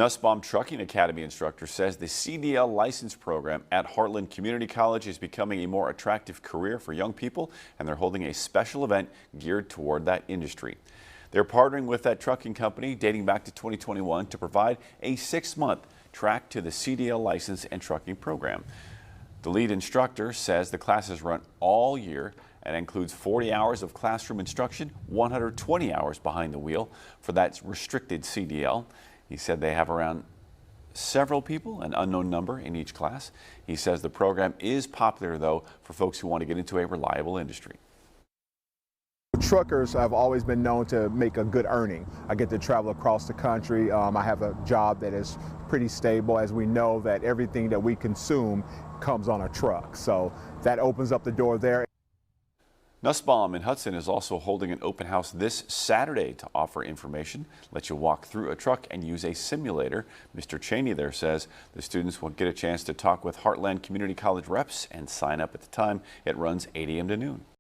Nussbaum Trucking Academy instructor says the CDL license program at Heartland Community College is becoming a more attractive career for young people, and they're holding a special event geared toward that industry. They're partnering with that trucking company dating back to 2021 to provide a 6-month track to the CDL license and trucking program. The lead instructor says the classes run all year and includes 40 hours of classroom instruction, 120 hours behind the wheel for that restricted CDL. He said they have around several people, an unknown number in each class. He says the program is popular, though, for folks who want to get into a reliable industry. Truckers have always been known to make a good earning. I get to travel across the country. I have a job that is pretty stable, as we know that everything that we consume comes on a truck. So that opens up the door there. Nussbaum in Hudson is also holding an open house this Saturday to offer information, let you walk through a truck and use a simulator. Mr. Cheney there says the students will get a chance to talk with Heartland Community College reps and sign up at the time. It runs 8 a.m. to noon.